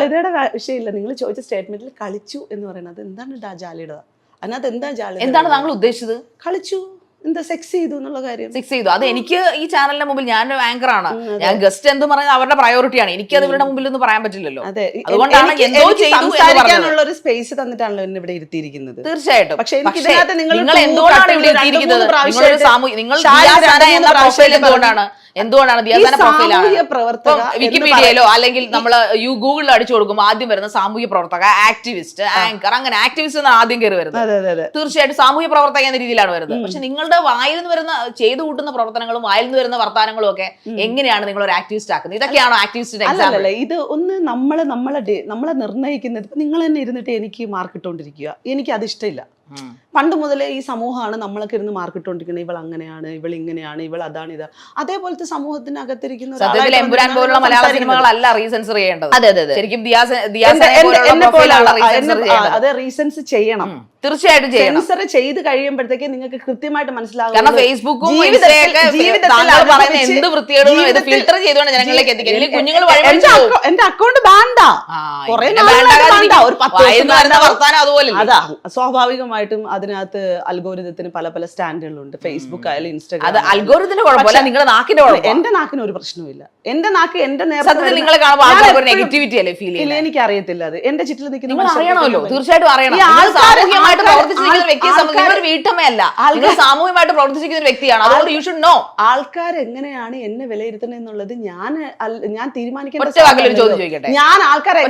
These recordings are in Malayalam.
ജാള്യതയുടെ വിഷയമില്ല. നിങ്ങൾ ചോദിച്ച സ്റ്റേറ്റ്മെന്റിൽ കളിച്ചു എന്ന് പറയുന്നത് എന്താണ് ജാള്യത? അതിനകത്ത് എന്താ ജാള്യത? എന്താണ് താങ്കൾ ഉദ്ദേശിച്ചത്? കളിച്ചു, എന്താ സെക്സ് ചെയ്തു എന്നുള്ള കാര്യം. സെക്സ് ചെയ്തു, അത് എനിക്ക് ഈ ചാനലിന്റെ മുമ്പിൽ ഞാനൊരു ആങ്കർ ആണ്, ഞാൻ ഗസ്റ്റ് എന്ന് പറയുന്നത് അവരുടെ പ്രയോറിറ്റിയാണ്. എനിക്ക് അത് ഇവരുടെ മുമ്പിൽ ഒന്നും പറയാൻ പറ്റില്ലല്ലോ. അതുകൊണ്ടാണ് എന്തോ സംസാരിക്കാനുള്ള ഒരു സ്പേസ് തന്നിട്ടാണല്ലോ എന്നെ ഇവിടെ ഇരുത്തിയിരിക്കുന്നത്. തീർച്ചയായിട്ടും. പക്ഷേ നിങ്ങൾ എന്തുകൊണ്ടാണ് ഇവിടെ ഇരുത്തിയിരിക്കുന്നത്? എന്തുകൊണ്ടാണ് ദിയാസാന പ്രൊഫൈലാണ് വിക്കിപീഡിയയിലോ അല്ലെങ്കിൽ നമ്മൾ ഗൂഗിളിൽ അടിച്ചു കൊടുക്കുമ്പോൾ ആദ്യം വരുന്ന സാമൂഹ്യ പ്രവർത്തക, ആക്ടിവിസ്റ്റ്, ആങ്കർ, അങ്ങനെ ആക്ടിവിസ്റ്റ് എന്നാണ് ആദ്യം കയറി വരുന്നത്. തീർച്ചയായിട്ടും സാമൂഹ്യ പ്രവർത്തക എന്ന രീതിയിലാണ് വരുന്നത്. പക്ഷെ നിങ്ങളുടെ വായിൽ നിന്ന് വരുന്ന ചെയ്തു കൂട്ടുന്ന പ്രവർത്തനങ്ങളും വായിൽ നിന്ന് വരുന്ന വർത്താനങ്ങളും ഒക്കെ എങ്ങനെയാണ് നിങ്ങൾ ഒരു ആക്ടിവിസ്റ്റ് ആക്കുന്നത്? ഇതൊക്കെയാണോ ആക്ടിവിസ്റ്റിന്റെ എക്സാമ്പിൾ? ഇത് ഒന്ന് നമ്മളെ നിർണ്ണയിക്കുന്നത്. നിങ്ങൾ തന്നെ ഇരുന്നിട്ട് എനിക്ക് മാർക്ക് ഇട്ടുകൊണ്ടിരിക്കുക, എനിക്ക് അത് ഇഷ്ടമില്ല. പണ്ട് മുതലേ ഈ സമൂഹമാണ് നമ്മളൊക്കെ ഇരുന്ന് മാർക്കിട്ടുകൊണ്ടിരിക്കുന്നത്. ഇവൾ അങ്ങനെയാണ്, ഇവൾ ഇങ്ങനെയാണ്, ഇവൾ അതാണ്, ഇതാ. അതേപോലത്തെ സമൂഹത്തിനകത്തിരിക്കുന്ന എമ്പുരാൻ പോലുള്ള മലയാള സിനിമകളല്ല റീസെൻസർ ചെയ്യേണ്ടത്. ശരിക്കും അത് റീസെൻസ് ചെയ്യണം, തീർച്ചയായിട്ടും സെൻസർ ചെയ്ത് കഴിയുമ്പോഴത്തേക്ക് നിങ്ങൾക്ക് കൃത്യമായിട്ട് മനസ്സിലാകും. കാരണം ഫേസ്ബുക്കും എന്ത് വൃത്തിയോടും ഫിൽട്ടർ ചെയ്തുകൊണ്ട് ജനങ്ങളിലേക്ക് എത്തിക്കാൻ കുഞ്ഞുങ്ങൾ എന്റെ അക്കൗണ്ട് ബാൻഡാ, അതാ സ്വാഭാവികമായിട്ടും അതിനകത്ത് അൽഗോരിതത്തിന് പല പല സ്റ്റാൻഡുകളുണ്ട്. ഫേസ്ബുക്ക് ആയാലും ഇൻസ്റ്റാഗ്രാം. അത് അൽഗോരിതത്തിന്റെ കുഴപ്പമില്ല, നിങ്ങളുടെ നാക്കിന്റെ കുഴപ്പം. എന്റെ നാക്കിന് ഒരു പ്രശ്നവുമില്ല. എന്റെ നാക്ക് എന്റെ നെഗറ്റിവിറ്റി അല്ലേ ഫീൽ ചെയ്യുന്നത്? എനിക്ക് അറിയത്തില്ല. അത് എന്റെ ചുറ്റിൽ നിൽക്കുന്ന അറിയണമല്ലോ, തീർച്ചയായിട്ടും അറിയണം. സാമൂഹികമായിട്ട് പ്രവർത്തിച്ചിരിക്കുന്ന ഒരു വ്യക്തിയെ സംബന്ധിച്ച് ഒരു വീട്ടമ്മയല്ല, സാമൂഹികമായിട്ട് പ്രവർത്തിച്ചിരിക്കുന്ന ഒരു വ്യക്തിയാണ്. അതുകൊണ്ട് യു ഷുഡ് നോ ആൾക്കാർ എങ്ങനെയാണ് എന്നെ വിലയിരുത്തുന്നത് എന്നുള്ളത് ഞാൻ തീരുമാനിക്കേണ്ട. ഞാൻ ആൾക്കാരെ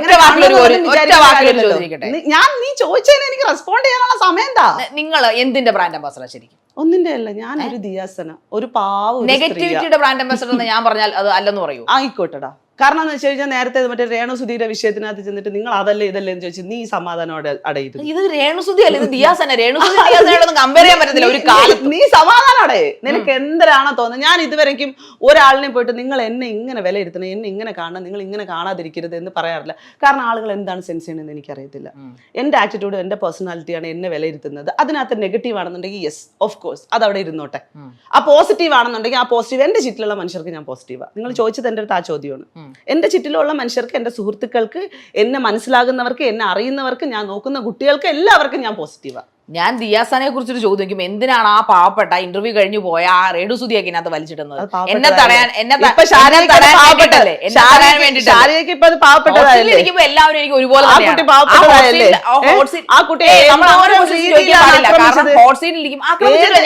നീ ചോദിച്ചതിന് എനിക്ക് റെസ്പോണ്ട് ചെയ്യാനുള്ള സമയം എന്താ? നിങ്ങൾ എന്തിന്റെ ബ്രാൻഡ് അംബാസഡർ? ശരിക്കും ഒന്നിന്റെ അല്ല, ഞാൻ ഒരു ദിയാസന, ഒരു പാവം. നെഗറ്റിവിറ്റിയുടെ ബ്രാൻഡ് അംബാസഡർ എന്ന് ഞാൻ പറഞ്ഞാൽ അത് അല്ലെന്ന് പറയൂ. ആയിക്കോട്ടെടാ. കാരണം എന്ന് വെച്ച് കഴിഞ്ഞാൽ നേരത്തെ മറ്റേ രേണുസുധിയുടെ വിഷയത്തിനകത്ത് ചെന്നിട്ട് നിങ്ങൾ അതല്ലേ ഇതല്ലേ എന്ന് ചോദിച്ചു, നീ സമാധാനോടെ അടയത്. ഇത് രേണുസുധി അല്ല, ഇത് ദിയാസന. രേണുസുധിയോടൊന്നും കമ്പയർ ചെയ്യാൻ പറ്റത്തില്ല ഒരു കാലത്ത്. നീ സമാധാനോടെ, നിനക്ക് എന്തരാണോ തോന്നുന്നത്. ഞാൻ ഇതുവരെയ്ക്കും ഒരാളിനെ പോയിട്ട് നിങ്ങൾ എന്നെ ഇങ്ങനെ വിലയിരുത്തണം, എന്നെ ഇങ്ങനെ കാണണം, നിങ്ങൾ ഇങ്ങനെ കാണാതിരിക്കരുത് എന്ന് പറയാറില്ല. കാരണം ആളുകൾ എന്താണ് സെൻസ് ചെയ്യണമെന്ന് എനിക്കറിയത്തില്ല. എന്റെ ആറ്റിറ്റ്യൂഡ്, എന്റെ പേഴ്സണാലിറ്റിയാണ് എന്നെ വിലയിരുത്തുന്നത്. അതിനകത്ത് നെഗറ്റീവ് ആണെന്നുണ്ടെങ്കിൽ യെസ് ഓഫ് കോഴ്സ് അത് അവിടെ ഇരുന്നോട്ടെ. ആ പോസിറ്റീവ് ആണെന്നുണ്ടെങ്കിൽ ആ പോസിറ്റീവ്. എന്റെ ചുറ്റിലുള്ള മനുഷ്യർക്ക് ഞാൻ പോസിറ്റീവാണ്. നിങ്ങൾ ചോദിച്ചത് എൻ്റെ അടുത്ത് ആ ചോദ്യമാണ്. എന്റെ ചുറ്റിലുള്ള മനുഷ്യർക്ക്, എന്റെ സുഹൃത്തുക്കൾക്ക്, എന്നെ മനസ്സിലാകുന്നവർക്ക്, എന്നെ അറിയുന്നവർക്ക്, ഞാൻ നോക്കുന്ന കുട്ടികൾക്ക് എല്ലാവർക്കും ഞാൻ പോസിറ്റീവാണ്. ഞാൻ ദിയാസാനെ കുറിച്ചൊരു ചോദ്യം ചോദിക്കും, എന്തിനാണ് ആ പാവപ്പെട്ട ഇന്റർവ്യൂ കഴിഞ്ഞു പോയ ആ രേണുസുധിയൊക്കെ ഇതിനകത്ത് വലിച്ചിടുന്നത്? എന്നെ തടയാൻ എല്ലാവരും എനിക്ക് ഒരുപോലെ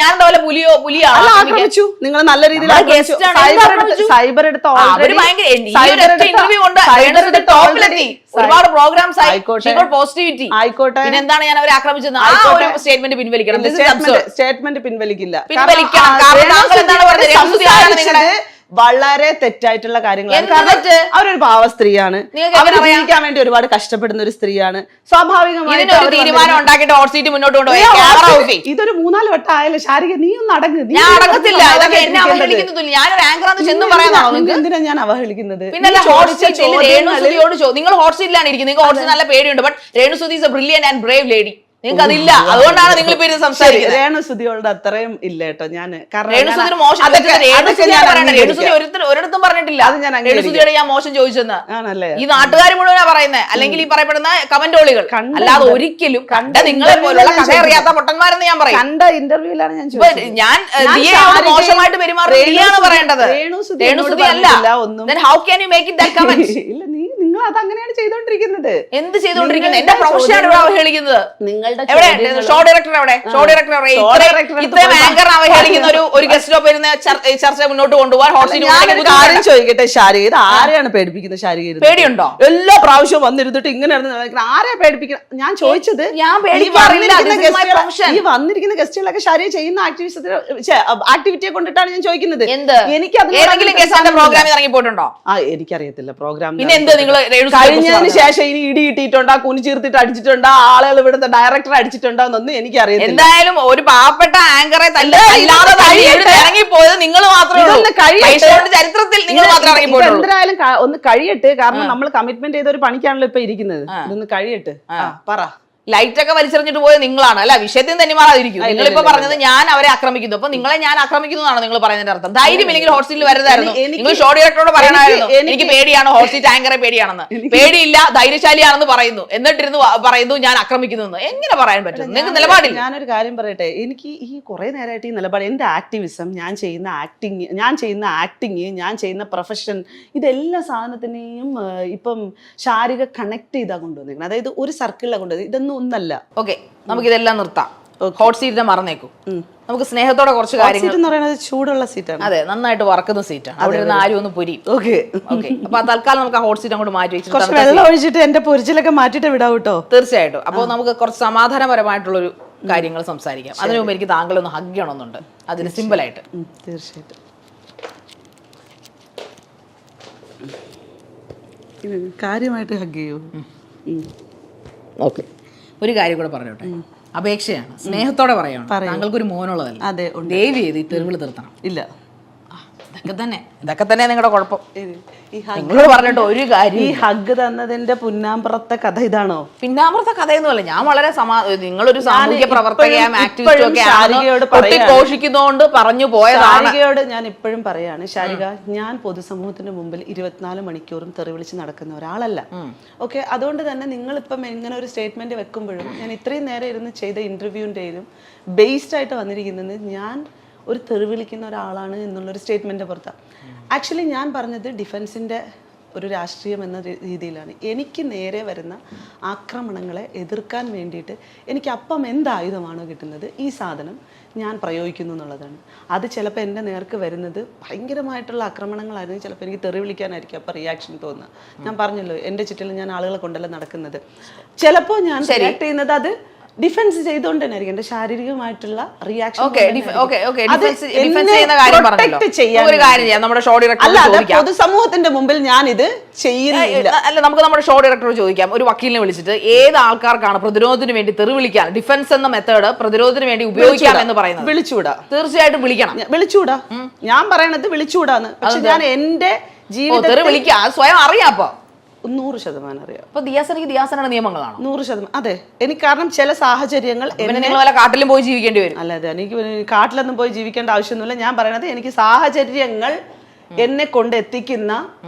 ഞാൻ പുലിയോ നിങ്ങൾ നല്ല രീതിയിൽ സൈബർ എടുത്ത ഒരുപാട് പ്രോഗ്രാംസ് പോസിറ്റിവിറ്റി ആയിക്കോട്ടെ. എന്താണ് ഞാൻ അവരെ ആക്രമിച്ചത്? സ്റ്റേറ്റ്മെന്റ് പിൻവലിക്കണം. സ്റ്റേറ്റ്മെന്റ് പിൻവലിക്കില്ല. വളരെ തെറ്റായിട്ടുള്ള കാര്യങ്ങളാണ്. കാരണം അവരൊരു പാവ സ്ത്രീയാണ്, അവർ ജീവിക്കാൻ വേണ്ടി ഒരുപാട് കഷ്ടപ്പെടുന്ന ഒരു സ്ത്രീയാണ്. സ്വാഭാവികമായിട്ട് തീരുമാനം ഉണ്ടാക്കിയിട്ട് ഹോട്ട് സീറ്റ് മുന്നോട്ട് കൊണ്ടുപോയി. ഇതൊരു 4 വട്ടം ആയാലും ശാരിക നീ ഒന്ന് അടങ്ങ്. എന്തിനാ ഞാൻ അവഹേളിക്കുന്നത്? നിങ്ങൾ ഹോട്ട് സീറ്റിലാണ് ഇരിക്കുന്നത്, നിങ്ങൾക്ക് ഹോട്ട് സീറ്റ് നല്ല പേടിയുണ്ട്. But Renu Sudhi is a brilliant and brave lady. നിങ്ങൾക്ക് അതില്ല, അതുകൊണ്ടാണ് നിങ്ങൾ ഇപ്പൊ സംസാരിക്കുന്നത്. രേണുസുധിയോട് അത്രയും ഇല്ല കേട്ടോ. ഞാൻ ഒരിടത്തും പറഞ്ഞിട്ടില്ല രേണുസുധിയോട് ഞാൻ മോശം ചോദിച്ചെന്ന്. ഈ നാട്ടുകാർ മുഴുവനാ പറയുന്നത്, അല്ലെങ്കിൽ ഈ പറയപ്പെടുന്ന കമന്റോളികൾ. അല്ലാതെ ഒരിക്കലും കണ്ട നിങ്ങളെ പോലുള്ള കഥ അറിയാത്ത പൊട്ടന്മാരെന്ന് ഞാൻ പറയും. കണ്ട ഇന്റർവ്യൂലാണ് ഞാൻ മോശമായിട്ട് പെരുമാറുകയാണ് പറയേണ്ടത്, രേണുസുധി അല്ല. How can you make it that comment? നിങ്ങൾ അത് അങ്ങനെയാണ് ചെയ്തോണ്ടിരിക്കുന്നത്. എന്ത് ചെയ്തോണ്ടിരിക്കുന്നത്? എന്റെ പ്രൊഫഷനാണ് ഇവിടെ അവഹേളിക്കുന്നത്. ഷോ ഡയറക്ടർ എവിടെ? ഷോ ഡയറക്ടർ ഇത്രയും ആങ്കർ അവഹേളിക്കുന്ന ഒരു ഗസ്റ്റ് ഓഫ് വരുന്ന ചർച്ച മുന്നോട്ട് കൊണ്ടുപോകാൻ കാര്യം ചോദിക്കട്ടെ ശാരിക, ഇത് ആരെയാണ് പേടിപ്പിക്കുന്നത്? ശാരിക പേടിയുണ്ടോ? എല്ലാ പ്രാവശ്യവും വന്നിരുന്നിട്ട് ഇങ്ങനെ ആരെയാ പേടിപ്പിക്കണം? ഞാൻ ചോദിച്ചത് ഈ വന്നിരിക്കുന്ന ഗസ്റ്റുകളൊക്കെ ശാരിക ചെയ്യുന്ന ആക്ടിവിറ്റിയെ കൊണ്ടിട്ടാണ് ഞാൻ ചോദിക്കുന്നത്. എനിക്ക് പ്രോഗ്രാമിൽ ഇറങ്ങി പോയിട്ടുണ്ടോ? എനിക്കറിയത്തില്ല പ്രോഗ്രാം. പിന്നെ എന്ത് നിങ്ങൾ കഴിഞ്ഞതിന് ശേഷം ഇനി ഇടി ഇട്ടിട്ടുണ്ടോ, കുനി ചീർത്തിട്ട് അടിച്ചിട്ടുണ്ടോ, ആളുകൾ ഇവിടുത്തെ ഡയറക്ടർ അടിച്ചിട്ടുണ്ടോ എന്നൊന്നും എനിക്കറിയാം. എന്തായാലും ഒരു പാവപ്പെട്ട ആങ്കറെ ഇറങ്ങിപ്പോയത് നിങ്ങൾ മാത്രമേ ചരിത്രത്തിൽ നിങ്ങൾ മാത്രമേ ഇറങ്ങിപ്പോയിട്ടുള്ളൂ. എന്തായാലും ഒന്ന് കഴിയട്ടെ. കാരണം നമ്മൾ കമ്മിറ്റ്മെന്റ് ചെയ്ത ഒരു പണിക്കാണല്ലോ ഇപ്പൊ ഇരിക്കുന്നത്. ഇതൊന്ന് കഴിയട്ടെ. പറ. ലൈറ്റ് ഒക്കെ വലിച്ചെറിഞ്ഞിട്ട് പോയത് നിങ്ങളാണ് അല്ല, വിഷയത്തിൽ തന്നെ മാറാതിരിക്കും. നിങ്ങളിപ്പോ പറഞ്ഞത് ഞാൻ അവരെ ആക്രമിക്കുന്നു, അപ്പൊ നിങ്ങളെ ഞാൻ ആക്രമിക്കുന്നു എന്നാണ് നിങ്ങൾ പറയുന്നതിന്റെ അർത്ഥം. ധൈര്യമില്ലെങ്കിൽ ഹോട്ട് സീറ്റിൽ വരരുതായിരുന്നു. നിങ്ങൾ ഷോ ഡയറക്ടറോട് പറയണമായിരുന്നു എനിക്ക് പേടിയാണ്, ഹോട്ട് സീറ്റ് ആങ്കറെ പേടിയാണെന്ന്. പേടിയില്ല, ധൈര്യശാലിയാണെന്ന് പറയുന്നു, എന്നിട്ടിരുന്ന് പറയുന്നു ഞാൻ ആക്രമിക്കുന്നു എന്ന്. എങ്ങനെ പറയാൻ പറ്റും? നിങ്ങൾക്ക് നിലപാടില്ല. ഞാനൊരു കാര്യം പറയട്ടെ, എനിക്ക് ഈ കുറെ നേരമായിട്ട് ഈ നിലപാട്, എന്റെ ആക്ടിവിസം, ഞാൻ ചെയ്യുന്ന ആക്ടിങ്, ഞാൻ ചെയ്യുന്ന പ്രൊഫഷൻ, ഇതെല്ലാ സാധനത്തിനെയും ഇപ്പം ശാരീരിക കണക്ട് ചെയ്താ കൊണ്ടുവന്നിരിക്കുന്നത്. അതായത് ഒരു സർക്കിളിലാണ് കൊണ്ടുവന്നത്. ഇതൊന്നും ഒന്നല്ല. ഓക്കെ, നമുക്ക് ഇതെല്ലാം നിർത്താം. ഹോട്ട് സീറ്റിനെ മറന്നേക്കും. നമുക്ക് സ്നേഹത്തോടെ കുറച്ച് കാര്യങ്ങൾ എന്ന് പറയുന്നത് ചൂടുള്ള സീറ്റാണ്. അതെ, നന്നായിട്ട് വറക്കുന്ന സീറ്റാണ്. അവിടെ ഇരുന്ന് ആരും ഒന്ന് പൊരിയും. ഓക്കെ ഓക്കെ, അപ്പൊ തൽക്കാലം നമുക്ക് ആ ഹോട്ട് സീറ്റ് അങ്ങോട്ട് മാറ്റി വെച്ചിട്ട് കുറച്ച് വെള്ളം ഒഴിച്ചിട്ട് എന്റെ പൊരിച്ചിലൊക്കെ മാറ്റിട്ട് വിടാം കേട്ടോ. തീർച്ചയായിട്ടും. അപ്പോൾ നമുക്ക് കുറച്ച് സമാധാനപരമായിട്ടുള്ളൊരു കാര്യങ്ങൾ സംസാരിക്കാം. അതിനു മുമ്പ് എനിക്ക് താങ്കളെ ഒന്ന് ഹഗ് ചെയ്യണമെന്നുണ്ട്. അതിന് സിമ്പിൾ ആയിട്ട്. തീർച്ചയായിട്ടും. കാര്യമായിട്ട് ഹഗ് ചെയ്യൂ. ഓക്കെ, ഒരു കാര്യം കൂടെ പറഞ്ഞോട്ടെ. അപേക്ഷയാണ്, സ്നേഹത്തോടെ പറയണം. താങ്കൾക്കൊരു മോനുള്ളതല്ല. അതെ, ദയവ് ചെയ്ത് ഈ തെരുവിൽ നിർത്തണം. ഇല്ല, ഇതൊക്കെ തന്നെ നിങ്ങളുടെ കുഴപ്പം. നിങ്ങളോട് പറഞ്ഞിട്ട് ഒരു കാര്യം. ഈ ഹഗ് തന്നതിന്റെ പുന്നാമ്പുറത്തെ കഥ ഇതാണോ? പിന്നാമ്പുറത്തെ കഥയൊന്നുമല്ല. ഞാൻ വളരെ നിങ്ങളൊരു സാമൂഹ്യ പ്രവർത്തകയും ആക്ടിവിസ്റ്റും ഒക്കെ ഘോഷിക്കുന്നതുകൊണ്ട് പറഞ്ഞു പോയതാണ്. ശാരികയോട് ഞാൻ ഇപ്പോഴും പറയാണ്, ശാരിക, ഞാൻ പൊതുസമൂഹത്തിന്റെ മുമ്പിൽ 24 മണിക്കൂറും തെറി വിളിച്ച് നടക്കുന്ന ഒരാളല്ല. ഓക്കെ, അതുകൊണ്ട് തന്നെ നിങ്ങളിപ്പം എങ്ങനെ ഒരു സ്റ്റേറ്റ്മെന്റ് വെക്കുമ്പോഴും ഞാൻ ഇത്രയും നേരം ഇരുന്ന് ചെയ്ത ഇന്റർവ്യൂവിൻ്റെയും ബേസ്ഡ് ആയിട്ട് വന്നിരിക്കുന്നത് ഞാൻ ഒരു തെറി വിളിക്കുന്ന ഒരാളാണ് എന്നുള്ളൊരു സ്റ്റേറ്റ്മെൻറ്റ് പുറത്താണ്. ആക്ച്വലി ഞാൻ പറഞ്ഞത് ഡിഫൻസിൻ്റെ ഒരു രാഷ്ട്രീയം എന്ന രീതിയിലാണ്. എനിക്ക് നേരെ വരുന്ന ആക്രമണങ്ങളെ എതിർക്കാൻ വേണ്ടിയിട്ട് എനിക്ക് അപ്പം എന്ത് ആയുധമാണോ കിട്ടുന്നത്, ഈ സാധനം ഞാൻ പ്രയോഗിക്കുന്നു എന്നുള്ളതാണ്. അത് ചിലപ്പോൾ എൻ്റെ നേർക്ക് വരുന്നത് ഭയങ്കരമായിട്ടുള്ള ആക്രമണങ്ങളായിരുന്നു. ചിലപ്പോൾ എനിക്ക് തെറി വിളിക്കാനായിരിക്കും അപ്പോൾ റിയാക്ഷൻ തോന്നുക. ഞാൻ പറഞ്ഞല്ലോ, എൻ്റെ ചുറ്റിലും ഞാൻ ആളുകളെ കൊണ്ടല്ല നടക്കുന്നത്. ചിലപ്പോൾ ഞാൻ റിയാക്ട് ചെയ്യുന്നത് അത് ഡിഫൻസ് ചെയ്തുകൊണ്ട് തന്നെ ആയിരിക്കും. എന്റെ ശാരീരികമായിട്ടുള്ള റിയാക്ഷൻ പൊതുസമൂഹത്തിന്റെ മുമ്പിൽ ഞാൻ ഇത് ചെയ്യുന്നില്ല. അല്ല, നമുക്ക് നമ്മുടെ ഷോ ഡയറക്ടറോട് ചോദിക്കാം. ഒരു വക്കീലിനെ വിളിച്ചിട്ട് ഏത് ആൾക്കാർക്കാണ് പ്രതിരോധത്തിന് വേണ്ടി തെറി വിളിക്കാൻ, ഡിഫൻസ് എന്ന മെത്തേഡ് പ്രതിരോധത്തിന് വേണ്ടി ഉപയോഗിക്കാം എന്ന് പറയുന്നത്? വിളിച്ചൂടാ. തീർച്ചയായിട്ടും വിളിക്കണം. വിളിച്ചൂടാ. ഞാൻ പറയണത് വിളിച്ചൂടാന്ന്. പക്ഷെ ഞാൻ എന്റെ ജീവിതത്തിൽ വിളിക്കാം, സ്വയം അറിയാം. അപ്പൊ 100% അറിയാം. അപ്പൊ ദിയാസനയുടെ നിയമങ്ങളാണ് 100%. അതെ, എനിക്ക് കാരണം ചില സാഹചര്യങ്ങൾ നിങ്ങൾ വല്ല കാട്ടിലും പോയി ജീവിക്കേണ്ടി വരും. അല്ലാതെ എനിക്ക് കാട്ടിലൊന്നും പോയി ജീവിക്കേണ്ട ആവശ്യമൊന്നുമില്ല. ഞാൻ പറയണത് എനിക്ക് സാഹചര്യങ്ങൾ എന്നെ കൊണ്ട് എത്തിക്കുന്ന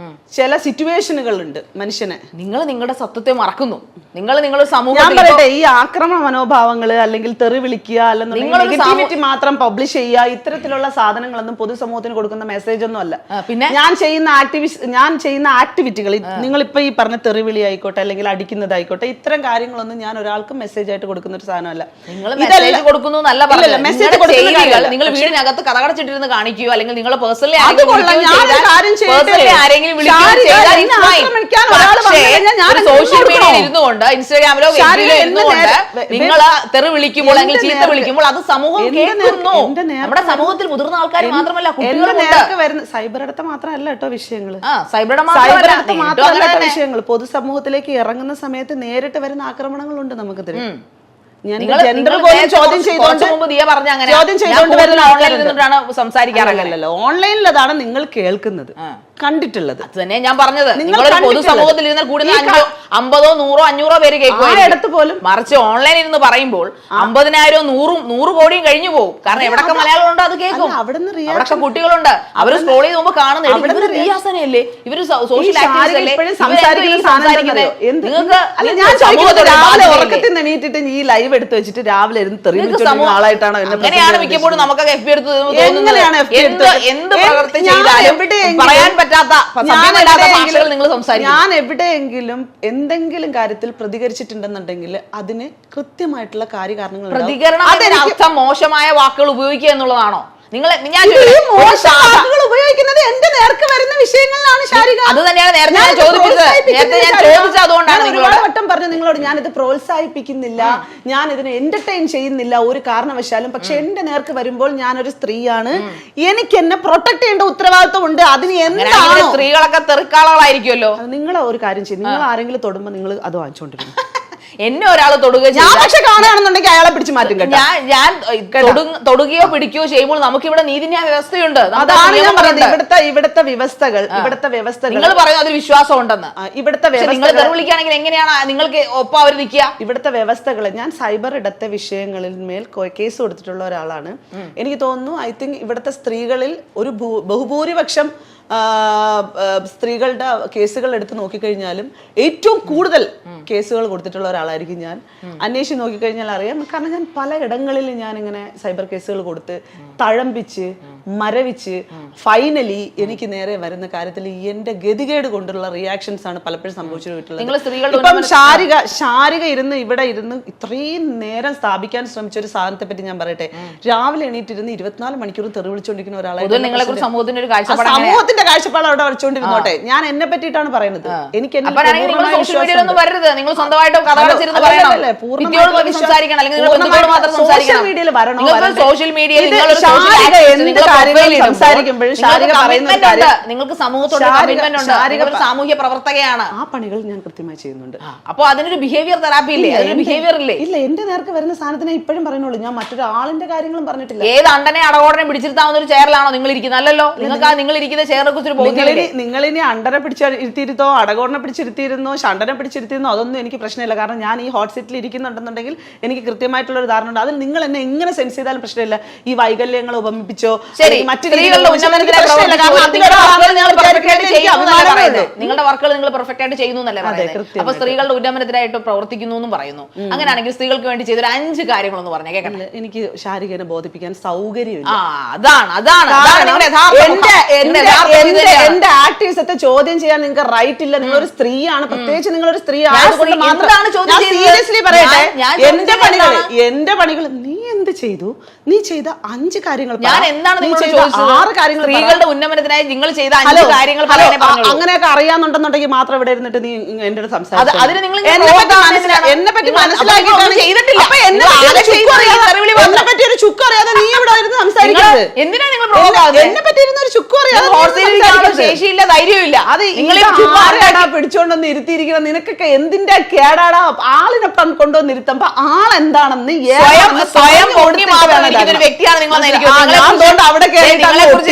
ചില സിറ്റുവേഷനുകൾ ഉണ്ട് മനുഷ്യനെ. നിങ്ങൾ നിങ്ങളുടെ സത്യത്തെ മറക്കുന്നു. നിങ്ങൾ സമൂഹം, ഞാൻ പറയട്ടെ, ഈ ആക്രമണ മനോഭാവങ്ങള് അല്ലെങ്കിൽ തെറി വിളിക്കുക അല്ലെങ്കിൽ മാത്രം പബ്ലിഷ് ചെയ്യുക, ഇത്തരത്തിലുള്ള സാധനങ്ങളൊന്നും പൊതുസമൂഹത്തിന് കൊടുക്കുന്ന മെസ്സേജ് ഒന്നും അല്ല. പിന്നെ ഞാൻ ചെയ്യുന്ന ആക്ടിവിറ്റികൾ, നിങ്ങളിപ്പോ ഈ പറഞ്ഞ തെറിവിളി ആയിക്കോട്ടെ അല്ലെങ്കിൽ അടിക്കുന്നതായിക്കോട്ടെ, ഇത്തരം കാര്യങ്ങളൊന്നും ഞാൻ ഒരാൾക്കും മെസ്സേജ് ആയിട്ട് കൊടുക്കുന്ന ഒരു സാധനമല്ല. നിങ്ങൾ വീടിനകത്ത് കഥകടച്ചിട്ടിരുന്ന് കാണിക്കുകയോ അല്ലെങ്കിൽ നിങ്ങൾ പേഴ്സണലി സോഷ്യൽ മീഡിയയിൽ ഇരുന്നുകൊണ്ട് ഇൻസ്റ്റാഗ്രാമിലോ ഇരുന്നുകൊണ്ട് നിങ്ങൾ തെറി വിളിക്കുമ്പോൾ അല്ലെങ്കിൽ ചീത്ത വിളിക്കുമ്പോൾ അത് സമൂഹം കേൾക്കുന്നു. നമ്മുടെ സമൂഹത്തിൽ മുതിർന്ന ആൾക്കാർ മാത്രമല്ല, കുട്ടികളുണ്ട്. സൈബർ അടുത്ത മാത്രമല്ല കേട്ടോ വിഷയങ്ങൾ. സൈബർ മാത്രമല്ല വിഷയങ്ങൾ. പൊതുസമൂഹത്തിലേക്ക് ഇറങ്ങുന്ന സമയത്ത് നേരിട്ട് വരുന്ന ആക്രമണങ്ങളുണ്ട് നമുക്കെതിരെ. സംസാരിക്കാറില്ലല്ലോ. ഓൺലൈനിൽ അതാണ് നിങ്ങൾ കേൾക്കുന്നത്, കണ്ടിട്ടുള്ളത്. തന്നെ ഞാൻ പറഞ്ഞത്, നിങ്ങൾ പൊതുസമൂഹത്തിൽ ഇരുന്ന് കൂടുതൽ 50, 100, 500 പേര് കേൾക്കും പോലും. മറിച്ച് ഓൺലൈനിൽ ഇരുന്ന് പറയുമ്പോൾ 50,000, 100 കോടിയും കഴിഞ്ഞു പോകും. കാരണം എവിടൊക്കെ മലയാളം ഉണ്ട് അത് കേൾക്കും, അവിടൊക്കെ കുട്ടികളുണ്ട്. അവര് സ്ക്രോൾ ചെയ്ത് പോകുമ്പോൾ കാണുന്നത് റിയാസനയല്ലേ, ഇവര് സോഷ്യൽ ആക്ടിവിസ്റ്റ് അല്ലേ, സംസാരിക്കുന്നത്. നിങ്ങൾക്ക് ഈ ലൈവ് എടുത്ത് വെച്ചിട്ട് രാവിലെ ഇരുന്ന് ആളായിട്ടാണോ? അങ്ങനെയാണ് മിക്കപ്പോഴും നമുക്കൊക്കെ FB എടുത്ത് എന്ത് പ്രവൃത്തി ചെയ്താലും പറയാൻ പറ്റാത്ത ഭാഷകൾ നിങ്ങൾ സംസാരിക്കും. ഞാൻ എവിടെയെങ്കിലും എന്തെങ്കിലും കാര്യത്തിൽ പ്രതികരിച്ചിട്ടുണ്ടെന്നുണ്ടെങ്കിൽ അതിന് കൃത്യമായിട്ടുള്ള കാര്യകാരണങ്ങൾ. പ്രതികരണം അർത്ഥം മോശമായ വാക്കുകൾ ഉപയോഗിക്കുക എന്നുള്ളതാണോ? ഉപയോഗിക്കുന്നത് എന്റെ നേർക്ക് വരുന്ന വിഷയങ്ങളിലാണ് ശാരിക. അത് തന്നെയാണ് നേരത്തെ ഞാൻ ചോദിച്ചത്. അതുകൊണ്ടാണ് ഒരുപാട് വട്ടം പറഞ്ഞു നിങ്ങളോട്, ഞാൻ ഇത് പ്രോത്സാഹിപ്പിക്കുന്നില്ല, ഞാൻ ഇതിനെ എന്റർടൈൻ ചെയ്യുന്നില്ല ഒരു കാരണവശാലും. പക്ഷെ എന്റെ നേർക്ക് വരുമ്പോൾ ഞാനൊരു സ്ത്രീയാണ്, എനിക്ക് എന്നെ പ്രൊട്ടക്ട് ചെയ്യേണ്ട ഉത്തരവാദിത്വം ഉണ്ട്. അതിന് എന്താണ്? സ്ത്രീകളൊക്കെ തെറിക്കാളായിരിക്കുമല്ലോ. നിങ്ങൾ ഒരു കാര്യം ചെയ്യും, നിങ്ങൾ ആരെങ്കിലും തൊടുമ്പോൾ നിങ്ങൾ അത് വാങ്ങിച്ചോണ്ടിരിക്കും. എന്നെ ഒരാൾ തൊടുക ഞാൻ പക്ഷെ കാണുകയാണെന്നുണ്ടെങ്കിൽ അയാളെ പിടിച്ചു മാറ്റും കേട്ടോ. ഞാൻ തൊടുകയോ പിടിക്കുകയോ ചെയ്യുമ്പോൾ നമുക്ക് ഇവിടെ നീതിന്യായ വ്യവസ്ഥയുണ്ട്. അതാണ് ഞാൻ പറയുന്നത്, ഇവിടുത്തെ വ്യവസ്ഥകൾ നിങ്ങൾ പറയുന്നത് അതിൽ വിശ്വാസം ഉണ്ടെന്ന്. ഇവിടുത്തെ നിങ്ങൾ തെറിവിളിക്കുകയാണെങ്കിൽ എങ്ങനെയാണ് നിങ്ങൾക്ക് ഒപ്പം അവർ നിൽക്കുക? ഇവിടുത്തെ വ്യവസ്ഥകൾ, ഞാൻ സൈബർ ഇടത്തെ വിഷയങ്ങളിൽ മേൽ കേസ് കൊടുത്തിട്ടുള്ള ഒരാളാണ്. എനിക്ക് തോന്നുന്നു, ഐ തിങ്ക് ഇവിടുത്തെ സ്ത്രീകളിൽ ഒരു ബഹുഭൂരിപക്ഷം സ്ത്രീകളുടെ കേസുകൾ എടുത്ത് നോക്കിക്കഴിഞ്ഞാലും ഏറ്റവും കൂടുതൽ കേസുകൾ കൊടുത്തിട്ടുള്ള ഒരാളായിരിക്കും ഞാൻ. അന്വേഷിച്ച് നോക്കിക്കഴിഞ്ഞാൽ അറിയാം. കാരണം ഞാൻ പല ഇടങ്ങളിൽ ഞാൻ ഇങ്ങനെ സൈബർ കേസുകൾ കൊടുത്ത് തഴമ്പിച്ച് മരവിച്ച് ഫൈനലി എനിക്ക് നേരെ വരുന്ന കാര്യത്തിൽ എന്റെ ഗതികേട് കൊണ്ടുള്ള റിയാക്ഷൻസ് ആണ് പലപ്പോഴും സംഭവിച്ചിട്ടുള്ളത്. ഇപ്പം ശാരിക ഇരുന്ന് ഇവിടെ ഇരുന്ന് ഇത്രയും നേരം സ്ഥാപിക്കാൻ ശ്രമിച്ച ഒരു സാധനത്തെ പറ്റി ഞാൻ പറയട്ടെ. രാവിലെ എണീറ്റിരുന്ന് 24 മണിക്കൂർ തെറി വിളിച്ചുകൊണ്ടിരിക്കുന്ന ഒരാളാണ്. സമൂഹത്തിന്റെ കാഴ്ചപ്പാട് അവിടെ വരച്ചോണ്ടിരുന്നോട്ടെ. ഞാൻ എന്നെ പറ്റിയിട്ടാണ് പറയുന്നത്. എനിക്ക് സോഷ്യൽ മീഡിയയിൽ നിങ്ങൾക്ക് സമൂഹത്തോട് സാമൂഹ്യ പ്രവർത്തകയാണ്. ആ പണികൾ ഞാൻ കൃത്യമായി ചെയ്യുന്നുണ്ട്. അപ്പൊ അതിനൊരു ബിഹേവിയർ തെറാപ്പി ഇല്ലേ? ബിഹേവിയർ ഇല്ലേ? ഇല്ല, എന്റെ നേർക്ക് വരുന്ന സാധനത്തിനെ ഇപ്പോഴും പറയുന്നുള്ളൂ. ഞാൻ മറ്റൊരാളിന്റെ കാര്യങ്ങളും പറഞ്ഞിട്ടില്ല. ഏത് അണ്ടനെ അടകോടനെ പിടിച്ചിരുത്താവുന്ന ഒരു ചെയറിലാണോ നിങ്ങൾ ഇരിക്കുന്നത്? അല്ലല്ലോ. നിങ്ങൾക്ക് നിങ്ങൾ ഇരിക്കുന്ന ചെയറിനെ കുറിച്ച് നിങ്ങളിനി അണ്ടനെ പിടിച്ചിരുത്തിയിരുത്തോ, അടകോടനെ പിടിച്ചിരുത്തിയിരുന്നോ, ഷണ്ടനെ പിടിച്ചിരുത്തിയിരുന്നോ, അതൊന്നും എനിക്ക് പ്രശ്നമില്ല. കാരണം ഞാൻ ഈ ഹോട്ട് സീറ്റിൽ ഇരിക്കുന്നുണ്ടെന്നുണ്ടെങ്കിൽ എനിക്ക് കൃത്യമായിട്ടുള്ള ഒരു ധാരണ ഉണ്ട്. അതിൽ നിങ്ങൾ എന്നെ എങ്ങനെ സെൻസ് ചെയ്താലും പ്രശ്നമില്ല. ഈ വൈകല്യങ്ങൾ ഉപമിപ്പിച്ചോ മറ്റു നിങ്ങളുടെ വർക്കുകൾ നിങ്ങൾ പെർഫെക്റ്റ് ആയിട്ട് ചെയ്യുന്നു എന്നല്ലേ പറയുന്നത്. അപ്പൊ സ്ത്രീകളുടെ ഉന്നമനത്തിനായിട്ട് പ്രവർത്തിക്കുന്നു എന്നും പറയുന്നു. അങ്ങനെയാണെങ്കിൽ സ്ത്രീകൾക്ക് വേണ്ടി ചെയ്തൊരു 5 കാര്യങ്ങളൊന്ന് പറഞ്ഞേ കേൾക്കട്ടെ. എനിക്ക് ശാരികനെ ബോധിപ്പിക്കാൻ സൗകര്യമില്ല. എന്റെ ആക്ടിവിസത്തെ ചോദ്യം ചെയ്യാൻ നിങ്ങൾക്ക് റൈറ്റ് ഇല്ല. നിങ്ങളൊരു സ്ത്രീയാണ്, പ്രത്യേകിച്ച് നിങ്ങളൊരു സ്ത്രീ ആയതുകൊണ്ട് മാത്രം സീരിയസ്ലി പറയട്ടെ, എന്റെ പണികൾ നീ എന്ത് ചെയ്തു? നീ ചെയ്ത 5 കാര്യങ്ങൾ, ഞാൻ എന്താണ് 6 കാര്യങ്ങൾ, സ്ത്രീകളുടെ ഉന്നമനത്തിനായി നിങ്ങൾ ചെയ്ത 5 കാര്യങ്ങൾ അങ്ങനെയൊക്കെ അറിയാന്നുണ്ടെന്നുണ്ടെങ്കിൽ മാത്രം ഇവിടെ ഇരുന്നിട്ട് നീ എന്റെ അടുത്ത് സംസാരിച്ചു. എന്നെ പറ്റി മനസ്സിലാക്കിയിട്ടാണ് ചെയ്തിട്ടില്ല. എന്നെ പറ്റി ഒരു ചുക്ക് അറിയാതെ നീ ഇവിടെ ഇരുന്ന് സംസാരിക്കുന്നത് എന്തിനാ? നിങ്ങൾ എന്നെ പറ്റി ഇരുന്ന ഒരു ചുക്ക് അറിയാതെ ശേഷിയില്ല, ധൈര്യമില്ല. അത് പിടിച്ചോണ്ടൊന്ന് ഇരുത്തിയിരിക്കണം. നിനക്കൊക്കെ എന്തിന്റെ കേടാടാ? ആളിനെ കൊണ്ടുവന്ന് ഇരുത്തുമ്പോ ആളെന്താണെന്ന് സ്വയം വ്യക്തിയാണ് നിങ്ങൾ.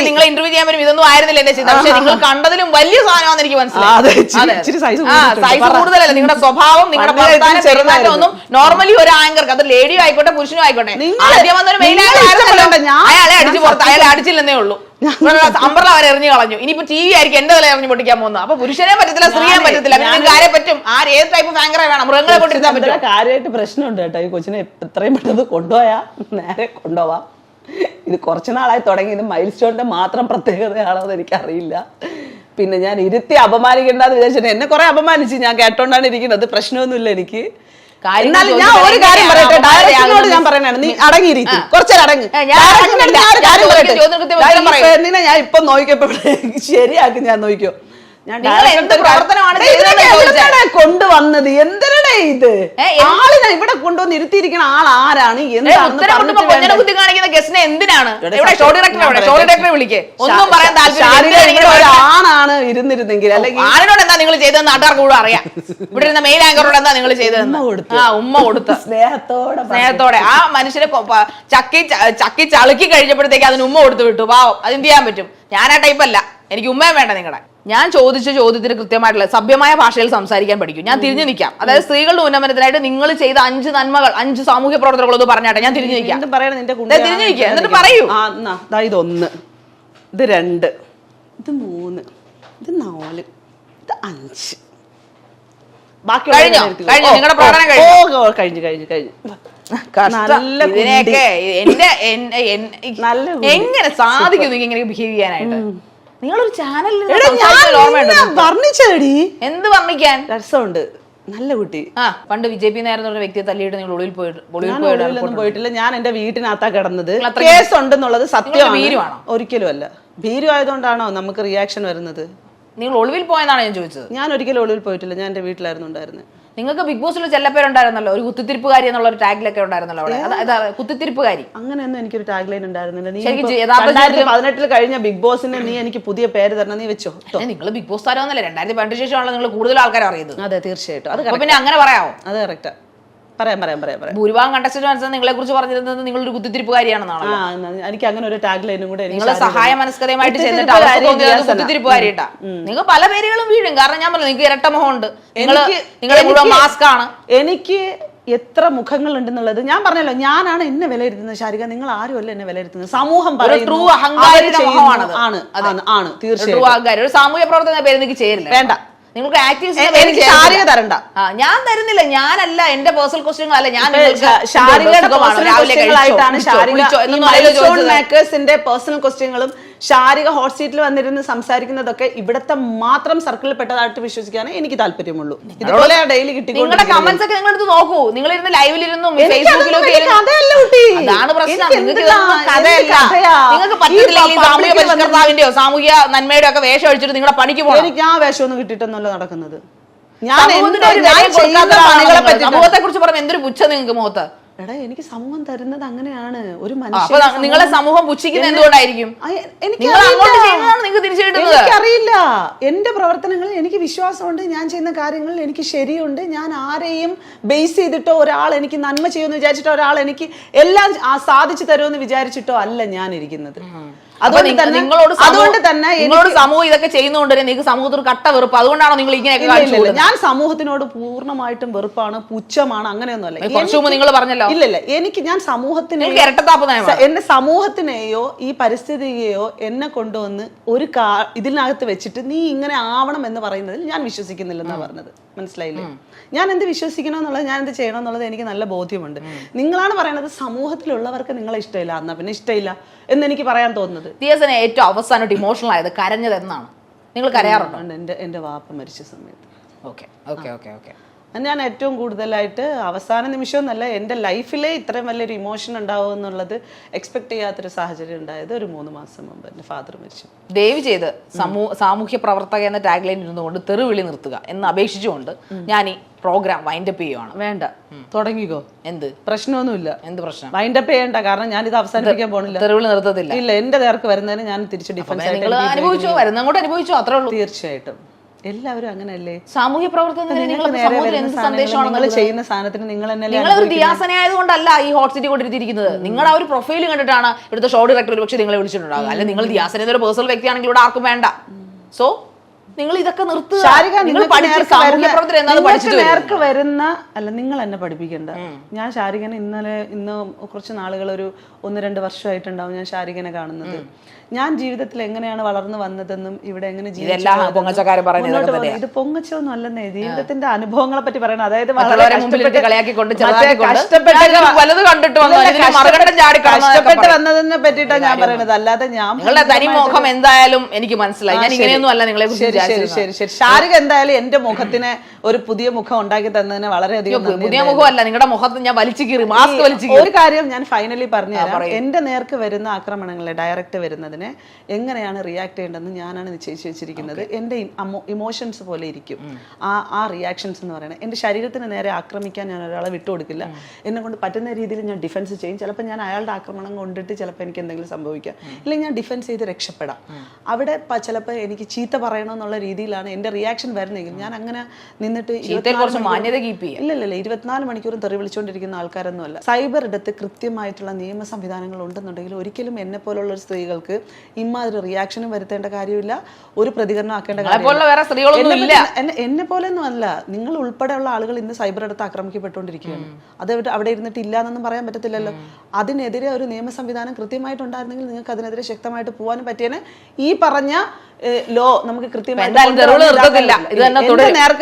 നിങ്ങളെ ഇന്റർവ്യൂ ചെയ്യാൻ പറ്റും ഇതൊന്നും ആയിരുന്നില്ല എന്റെ ചിന്ത. പക്ഷെ നിങ്ങൾ കണ്ടതിലും വലിയ സാധനമാണെന്ന് എനിക്ക് മനസ്സിലായി. സൈസ് കൂടുതലല്ല നിങ്ങളുടെ സ്വഭാവം, നിങ്ങളുടെ ഒന്നും നോർമലി ഒരു ആങ്കർക്ക്, അത് ലേഡിയോ ആയിക്കോട്ടെ പുരുഷനോ ആയിക്കോട്ടെ, ആദ്യം വന്നൊരു മെയിൻ അയാളെ അടിച്ചു പുറത്ത്, അയാളെ അടിച്ചില്ലെന്നേ ഉള്ളൂ. അമ്പർല അവരെ എറിഞ്ഞു കളഞ്ഞു. ഇനിയിപ്പോ ടി വി ആയിരിക്കും എന്റെ തല എറിഞ്ഞു പൊട്ടിക്കാൻ പോകുന്നത്. അപ്പൊ പുരുഷനെ പറ്റത്തില്ല, സ്ത്രീയെ പറ്റത്തില്ല. നിങ്ങൾക്ക് ആരെ പറ്റും? ഏത് ടൈപ്പ് ഫാങ്കറെ വേണം? മൃഗങ്ങളെ കൊണ്ടിരുത്താൻ പറ്റും. കാര്യമായിട്ട് പ്രശ്നമുണ്ട് കേട്ടോ. ഈ കൊച്ചിനെ എത്രയും പെട്ടെന്ന് കൊണ്ടുപോയാ നേരെ കൊണ്ടുപോവാം. ഇത് കുറച്ചു നാളായി തുടങ്ങി. ഇത് മൈൽ സ്റ്റോണിന്റെ മാത്രം പ്രത്യേകതയാണോ എന്ന് എനിക്കറിയില്ല. പിന്നെ ഞാൻ ഇരുത്തി അപമാനിക്കേണ്ടെന്ന് വിചാരിച്ചിട്ട് എന്നെ കുറെ അപമാനിച്ച് ഞാൻ കേട്ടോണ്ടാണ് ഇരിക്കുന്നത്. പ്രശ്നമൊന്നുമില്ല എനിക്ക്. എന്നാലും ഞാൻ ഒരു കാര്യം പറയട്ടെ, ഡയറക്ടറിനോട് ഞാൻ പറയണാണ്, നീ അടങ്ങിയിരിക്കും, കുറച്ചേരം അടങ്ങ്. പെണ്ണിനെ ഞാൻ ഇപ്പൊ നോക്കിയപ്പോ ശരിയാക്കും. ഞാൻ നോക്കിയോ, കൊണ്ടുവന്നത് എന്തിനാ ഇത്? ആളിനെ ഇവിടെ കൊണ്ടുവന്ന് ഇരുത്തിയിരിക്കുന്ന ആൾ ആരാണ്? ആണാണ് ഇരുന്നിരുന്നെങ്കിൽ, അല്ലെങ്കിൽ ആരോട് എന്താ നിങ്ങൾ ചെയ്തതെന്ന് നാട്ടുകാർക്ക് കൂടെ അറിയാം. ഇവിടെ ഇരുന്ന മെയിൻ ആങ്കറോട് എന്താ നിങ്ങൾ ചെയ്തതെന്ന് ഉമ്മ കൊടുത്ത് സ്നേഹത്തോടെ ആ മനുഷ്യനെ ചക്കി ചളുക്കി കഴിഞ്ഞപ്പോഴത്തേക്ക് അതിന് ഉമ്മ കൊടുത്ത് വിട്ടു. പാവം, അതെന്ത് ചെയ്യാൻ പറ്റും? ഞാൻ ആ ടൈപ്പല്ല, എനിക്ക് ഉമ്മയും വേണ്ട നിങ്ങളുടെ. ഞാൻ ചോദിച്ച ചോദ്യത്തിന് കൃത്യമായിട്ടുള്ള സഭ്യമായ ഭാഷയിൽ സംസാരിക്കാൻ പഠിക്കും. ഞാൻ തിരിഞ്ഞു നിൽക്കാം. അതായത് സ്ത്രീകളുടെ ഉന്നമനത്തിനായിട്ട് നിങ്ങൾ ചെയ്ത 5 നന്മകൾ, 5 സാമൂഹ്യ പ്രവർത്തനങ്ങളൊന്നും പറഞ്ഞാട്ടെ. ഞാൻ തിരിഞ്ഞു നിൽക്കാം. തിരിഞ്ഞു നിൽക്കുക, എന്നിട്ട് പറയൂ. ഇത് 1, ഇത് 2, ഇത് 3, ഇത് 4, ഇത് 5. നിങ്ങളുടെ പ്രകടനം എങ്ങനെ സാധിക്കും ഇങ്ങനെ ബിഹേവ് ചെയ്യാനായിട്ട്? നിങ്ങളൊരു ചാനലിൽ വർണ്ണിച്ചേടി. എന്ത് വർണ്ണിക്കാൻ? രസമുണ്ട്, നല്ല കുട്ടി. പണ്ട് വിജയ് പി നായർ എന്ന വ്യക്തിയെ തല്ലിയിട്ട് നിങ്ങൾ ഒളിവിൽ പോയിട്ടില്ല. ഞാൻ എന്റെ വീട്ടിനകത്താ കിടന്നത്. കേസ് ഉണ്ടെന്നുള്ളത് സത്യമാണ്. ഒരിക്കലും അല്ല. ഭീരു ആയതുകൊണ്ടാണോ നമുക്ക് റിയാക്ഷൻ വരുന്നത്? നിങ്ങൾ ഒളിവിൽ പോയെന്നാണ് ഞാൻ ചോദിച്ചത്. ഞാൻ ഒരിക്കലും ഒളിവിൽ പോയിട്ടില്ല. ഞാൻ എന്റെ വീട്ടിലായിരുന്നു ഉണ്ടായിരുന്നത്. നിങ്ങൾക്ക് ബിഗ് ബോസിൽ ചെല്ലപ്പേരുണ്ടായിരുന്നല്ലോ, ഒരു കുത്തിത്തിരിപ്പുകാരി എന്നുള്ള ഒരു ടാഗിലൊക്കെ ഉണ്ടായിരുന്നല്ലോ അവിടെ. കുത്തിത്തിരിപ്പുകാരി അങ്ങനെയൊന്നും എനിക്കൊരു ടാഗ് ലൈൻ ഉണ്ടായിരുന്നില്ല. 2018 കഴിഞ്ഞ ബിഗ് ബോസിന് നീ എനിക്ക് പുതിയ പേര് തരണം, നീ വെച്ചോ. നിങ്ങൾ ബിഗ് ബോസ് താരമൊന്നുമല്ല, 2018 ശേഷമാണല്ലോ നിങ്ങൾ കൂടുതൽ ആൾക്കാർ അറിയുന്നത്. അതെ, തീർച്ചയായിട്ടും. അത് പിന്നെ അങ്ങനെ പറയാമോ? അത് കറക്റ്റാ. പറയാം. ഭൂരിഭാഗം കണ്ടസ്റ്റന്റ് നിങ്ങളെ കുറിച്ച് പറഞ്ഞിരുന്നത് നിങ്ങളൊരു കുത്തിത്തിരിപ്പുകാരിയാണെന്നാണ്. എനിക്ക് അങ്ങനെ ഒരു ടാഗ് ലൈനും കൂടെ നിങ്ങൾ സഹായ മനസ്കരമായിട്ട് ചെന്നിട്ട് കുത്തിത്തിരിപ്പുകാരിട്ടാ. നിങ്ങൾ പല പേരുകളും വീഴും. കാരണം ഞാൻ പറഞ്ഞു നിങ്ങൾക്ക് ഇരട്ട മുഖമുണ്ട്, നിങ്ങളെ മുഴുവൻ മാസ്ക് ആണ്. എനിക്ക് എത്ര മുഖങ്ങൾ ഉണ്ടെന്നുള്ളത് ഞാൻ പറഞ്ഞല്ലോ. ഞാനാണ് എന്നെ വിലയിരുത്തുന്നത് ശാരിക, നിങ്ങൾ ആരുമല്ല എന്നെ വിലയിരുത്തുന്നത്. സമൂഹം ട്രൂ അഹങ്കാരമാണ്. തീർച്ചയായും ഒരു സാമൂഹ്യ പ്രവർത്തന പേര് എനിക്ക് ചേരില്ല. വേണ്ട, നിങ്ങൾക്ക് എനിക്ക് ശാരിക തരണ്ട. ഞാൻ തരുന്നില്ല. ഞാനല്ല, എന്റെ പേഴ്സണൽ ക്വസ്റ്റ്യൻ അല്ല. ഞാൻ ശാരികയുടെ പേഴ്സണൽ ക്വസ്റ്റ്യനുകളും ശാരിക ഹോട്ട് സീറ്റിൽ വന്നിരുന്ന് സംസാരിക്കുന്നതൊക്കെ ഇവിടത്തെ മാത്രം സർക്കിളിൽ പെട്ടതായിട്ട് വിശ്വസിക്കാനേ എനിക്ക് താല്പര്യമുള്ളൂ. ഇതുപോലെ ഡെയിലി കിട്ടി. നിങ്ങളുടെ കമന്റ്സ് ഒക്കെ നിങ്ങൾ എടുത്ത് നോക്കൂ. നിങ്ങൾ ഇരുന്ന് ലൈവിലിരുന്നും ഫേസ്ബുക്കിലൊക്കെ അതാണ് പ്രശ്നം. നിങ്ങൾക്ക് പറ്റത്തില്ലെങ്കിൽ സാമൂഹ്യ പരിഷ്കർത്താവിന്റെയോ സാമൂഹ്യ നന്മയുടെ ഒക്കെ വേഷം അടിച്ചിട്ട് നിങ്ങളുടെ പണിക്ക് പോകണം. എനിക്ക് ആ വേഷമൊന്നും കിട്ടിയിട്ടൊന്നുമല്ല നടക്കുന്നത്. സമൂഹത്തെ കുറിച്ച് പറഞ്ഞ എന്തൊരു പുച്ഛം നിങ്ങൾക്ക് മുഖത്ത്. എടാ, എനിക്ക് സമൂഹം തരുന്നത് അങ്ങനെയാണ്. ഒരു നിങ്ങളെ സമൂഹം പുച്ഛിക്കുന്നത് എന്തുകൊണ്ടായിരിക്കും? എനിക്കറിയില്ല. എന്റെ പ്രവർത്തനങ്ങളിൽ എനിക്ക് വിശ്വാസമുണ്ട്. ഞാൻ ചെയ്യുന്ന കാര്യങ്ങളിൽ എനിക്ക് ശരിയുണ്ട്. ഞാൻ ആരെയും ബേസ് ചെയ്തിട്ടോ ഒരാൾ എനിക്ക് നന്മ ചെയ്യുമെന്ന് വിചാരിച്ചിട്ടോ ഒരാൾ എനിക്ക് എല്ലാം സാധിച്ചു തരുമെന്ന് വിചാരിച്ചിട്ടോ അല്ല ഞാൻ ഇരിക്കുന്നത്. അതുകൊണ്ട് തന്നെ നിങ്ങളോട് സമൂഹം ഇതൊക്കെ ചെയ്യുന്നതുകൊണ്ട് നിങ്ങൾക്ക് സമൂഹത്തിൽ കട്ട വെറുപ്പ്. അതുകൊണ്ടാണോ നിങ്ങൾ ഇങ്ങനെ? ഞാൻ സമൂഹത്തിനോട് പൂർണ്ണമായിട്ടും വെറുപ്പാണ്, പുച്ഛമാണ്, അങ്ങനെയൊന്നുമല്ല. കുറച്ചു മുമ്പ് നിങ്ങൾ പറഞ്ഞല്ലോ. ഇല്ല, ഞാൻ സമൂഹത്തിനെ എന്റെ സമൂഹത്തിനെയോ ഈ പരിസ്ഥിതിയെയോ എന്നെ കൊണ്ടുവന്ന് ഒരു ഇതിനകത്ത് വെച്ചിട്ട് നീ ഇങ്ങനെ ആവണം എന്ന് പറയുന്നതിൽ ഞാൻ വിശ്വസിക്കുന്നില്ലെന്നാ പറഞ്ഞത്. മനസ്സിലായില്ലേ? ഞാൻ എന്ത് വിശ്വസിക്കണം എന്നുള്ളത്, ഞാൻ എന്ത് ചെയ്യണം എന്നുള്ളത് എനിക്ക് നല്ല ബോധ്യമുണ്ട്. നിങ്ങളാണ് പറയുന്നത് സമൂഹത്തിലുള്ളവർക്ക് നിങ്ങളെ ഇഷ്ടമില്ല, എന്നാ പിന്നെ ഇഷ്ടമില്ല എന്ന് എനിക്ക് പറയാൻ തോന്നുന്നത്. ദിയാസിനെ ഏറ്റവും അവസാനമായിട്ട് ഇമോഷണൽ ആയത് കരഞ്ഞത് എന്നാണ്? നിങ്ങൾ കരയാറുണ്ടോ? എന്റെ വാപ്പ മരിച്ച സമയത്ത്. ഓക്കെ. ഞാൻ ഏറ്റവും കൂടുതലായിട്ട് അവസാന നിമിഷം എന്നല്ല, എൻ്റെ ലൈഫിലെ ഇത്രയും വലിയൊരു ഇമോഷൻ ഉണ്ടാവും എന്നുള്ളത് എക്സ്പെക്ട് ചെയ്യാത്തൊരു സാഹചര്യം ഉണ്ടായത് ഒരു 3 മാസം മുമ്പ് എൻ്റെ ഫാദർ മരിച്ചു. ദയവ് ചെയ്ത് സാമൂഹ്യ പ്രവർത്തക എന്ന ടാഗ് ലൈൻ ഇരുന്നുകൊണ്ട് തെറിവിളി നിർത്തുക എന്ന് അപേക്ഷിച്ചുകൊണ്ട് ഞാൻ ഈ പ്രോഗ്രാം വൈൻഡപ്പ് ചെയ്യുവാണ്. വേണ്ട, തുടങ്ങിക്കോ. എന്ത് പ്രശ്നമൊന്നുമില്ല. എന്ത് പ്രശ്നം? വൈൻഡപ്പ് ചെയ്യണ്ട. കാരണം ഞാൻ ഇത് അവസാനിപ്പിക്കാൻ പോണില്ല. തെറിവിളി നിർത്തത്തില്ല. ഇല്ല, എന്റെ നേർക്ക് വരുന്നതിന് ഞാൻ തിരിച്ച് ഡിഫൻസ് അനുഭവിച്ചോ, വരുന്നങ്ങോട്ട് അനുഭവിച്ചോ, അത്രേ ഉള്ളൂ. തീർച്ചയായിട്ടും എല്ലാവരും അങ്ങനെയല്ലേ? സാമൂഹ്യ പ്രവർത്തനത്തിന് നിങ്ങൾ ചെയ്യുന്ന സാധനത്തിന് നിങ്ങൾ നിങ്ങളൊരു ദിയാസനയായതുകൊണ്ടല്ല ഈ ഹോട്ട് സിറ്റി കൊണ്ടിരുത്തിയിരിക്കുന്നത്. നിങ്ങളുടെ ആ ഒരു പ്രൊഫൈൽ കണ്ടിട്ടാണ് ഇവിടുത്തെ ഷോ ഡയറക്ടർ ഒരു പക്ഷേ നിങ്ങളെ വിളിച്ചിട്ടുണ്ടാകുക. അല്ലെങ്കിൽ നിങ്ങൾ ദിയാസന ഒരു പേഴ്സണൽ വ്യക്തിയാണെങ്കിൽ ഇവിടെ ആർക്കും വേണ്ട. സോ നിങ്ങൾ ഇതൊക്കെ നിർത്തുക. നേർക്ക് വരുന്ന അല്ല, നിങ്ങൾ എന്നെ പഠിപ്പിക്കണ്ട. ഞാൻ ശാരികനെ ഇന്ന് കുറച്ച് നാളുകൾ, ഒരു 1-2 വർഷമായിട്ടുണ്ടാവും ഞാൻ ശാരികനെ കാണുന്നത്. ഞാൻ ജീവിതത്തിൽ എങ്ങനെയാണ് വളർന്നു വന്നതെന്നും ഇവിടെ എങ്ങനെ ഇത് പൊങ്ങച്ചൊന്നും അല്ലെന്നേ, ജീവിതത്തിന്റെ അനുഭവങ്ങളെ പറ്റി പറയണം. അതായത് കഷ്ടപ്പെട്ട് വന്നതിനെ പറ്റിയിട്ടാണ് ഞാൻ പറയണത്. അല്ലാതെ ഞാൻ തനിമുഖം എന്തായാലും എനിക്ക് മനസ്സിലായി. ഞാൻ ഇങ്ങനെയൊന്നും അല്ല നിങ്ങളെ കുറിച്ച്. ശരി. ശാരിക എന്തായാലും എന്റെ മുഖത്തിന് ഒരു പുതിയ മുഖം ഉണ്ടാക്കി തന്നതിന് വളരെയധികം പുതിയ മുഖമല്ല, നിങ്ങളുടെ മുഖത്ത് ഞാൻ വലിച്ചു കീറി മാസ്ക് വലിച്ചു. ഒരു കാര്യം ഞാൻ ഫൈനലി പറഞ്ഞുതരാം. എന്റെ നേർക്ക് വരുന്ന ആക്രമണങ്ങളെ ഡയറക്റ്റ് വരുന്നതിനെ എങ്ങനെയാണ് റിയാക്ട് ചെയ്യേണ്ടതെന്ന് ഞാനാണ് നിശ്ചയിച്ചു വെച്ചിരിക്കുന്നത്. എന്റെ ഇമോഷൻസ് പോലെ ഇരിക്കും ആ റിയാക്ഷൻസ് എന്ന് പറയുന്നത്. എന്റെ ശരീരത്തിന് നേരെ ആക്രമിക്കാൻ ഞാൻ ഒരാളെ വിട്ടുകൊടുക്കില്ല. എന്നെ കൊണ്ട് പറ്റുന്ന രീതിയിൽ ഞാൻ ഡിഫൻസ് ചെയ്യും. ചിലപ്പോൾ ഞാൻ അയാളുടെ ആക്രമണം കൊണ്ടിട്ട് ചിലപ്പോൾ എനിക്ക് എന്തെങ്കിലും സംഭവിക്കാം, ഇല്ലെങ്കിൽ ഞാൻ ഡിഫൻസ് ചെയ്ത് രക്ഷപ്പെടാം. അവിടെ ചിലപ്പോൾ എനിക്ക് ചീത്ത പറയണമെന്നുള്ള രീതിയിലാണ് എന്റെ റിയാക്ഷൻ വരുന്നെങ്കിൽ ഞാൻ അങ്ങനെ നിന്നിട്ട് ഇല്ല 24 മണിക്കൂറും തെറി വിളിച്ചുകൊണ്ടിരിക്കുന്ന ആൾക്കാരൊന്നും അല്ല. സൈബർ ഇടത്ത് കൃത്യമായിട്ടുള്ള നിയമ സംവിധാനങ്ങൾ ഉണ്ടെന്നുണ്ടെങ്കിൽ ഒരിക്കലും എന്നെ പോലുള്ള സ്ത്രീകൾക്ക് ഇമാതിരി റിയാക്ഷനും വരുത്തേണ്ട കാര്യമില്ല, ഒരു പ്രതികരണം ആക്കേണ്ട കാര്യമില്ല. എന്നെ പോലെയൊന്നും അല്ല, നിങ്ങൾ ഉൾപ്പെടെയുള്ള ആളുകൾ ഇന്ന് സൈബർ ഇടത്ത് ആക്രമിക്കപ്പെട്ടുകൊണ്ടിരിക്കുകയാണ്. അത് അവിടെ ഇരുന്നിട്ട് ഇല്ല എന്നൊന്നും പറയാൻ പറ്റത്തില്ലല്ലോ. അതിനെതിരെ ഒരു നിയമ സംവിധാനം കൃത്യമായിട്ടുണ്ടായിരുന്നെങ്കിൽ നിങ്ങൾക്ക് അതിനെതിരെ ശക്തമായിട്ട് പോകാനും പറ്റിയേനെ. ഈ പറഞ്ഞ ലോ നമുക്ക് കൃത്യമായിട്ട് നേർക്ക്